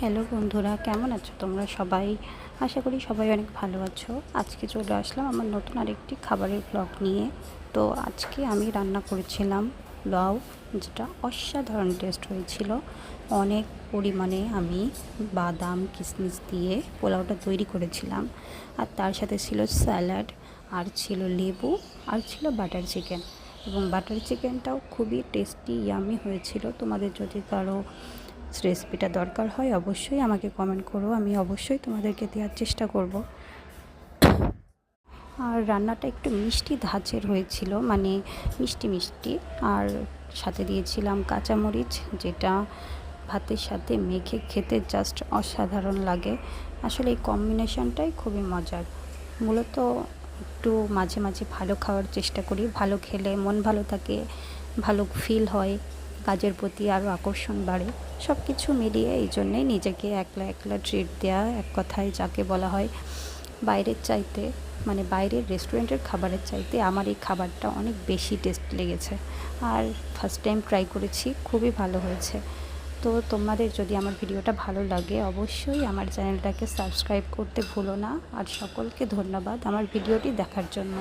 Hello বন্ধুরা, কেমন আছো তোমরা সবাই? আশা করি সবাই অনেক ভালো আছো। আজকে চলে আসলাম আমার নতুন আরেকটি খাবারের ব্লগ নিয়ে। তো আজকে আমি রান্না করেছিলাম পোলাও, যেটা অসাধারণ টেস্ট হয়েছিল। অনেক পরিমাণে আমি বাদাম কিশমিশ দিয়ে পোলাওটা তৈরি করেছিলাম। আর তার সাথে ছিল স্যালাড, আর ছিল লেবু, আর ছিল বাটার চিকেন। এবং বাটার চিকেনটাও খুবই টেস্টি ইয়ামি হয়েছিল। তোমাদের যদি কারো রেসিপিটা দরকার হয় অবশ্যই আমাকে কমেন্ট করো, আমি অবশ্যই তোমাদেরকে দেওয়ার চেষ্টা করব। আর রান্নাটা একটু মিষ্টি ধাঁচের হয়েছিল, মানে মিষ্টি মিষ্টি। আর সাথে দিয়েছিলাম কাঁচামরিচ, যেটা ভাতের সাথে মেখে খেতে জাস্ট অসাধারণ লাগে। আসলে এই কম্বিনেশনটাই খুবই মজার। মূলত একটু মাঝে মাঝে ভালো খাওয়ার চেষ্টা করি, ভালো খেলে মন ভালো থাকে, ভালো ফিল হয়, কাজের প্রতি আরও আকর্ষণ বাড়ে। সব কিছু মিলিয়ে এই জন্যেই নিজেকে একলা একলা ট্রিট দেওয়া, এক কথায় যাকে বলা হয় বাইরের চাইতে, মানে বাইরের রেস্টুরেন্টের খাবারের চাইতে আমার এই খাবারটা অনেক বেশি টেস্ট লেগেছে। আর ফার্স্ট টাইম ট্রাই করেছি, খুবই ভালো হয়েছে। তো তোমাদের যদি আমার ভিডিওটা ভালো লাগে অবশ্যই আমার চ্যানেলটাকে সাবস্ক্রাইব করতে ভুলো না। আর সকলকে ধন্যবাদ আমার ভিডিওটি দেখার জন্য।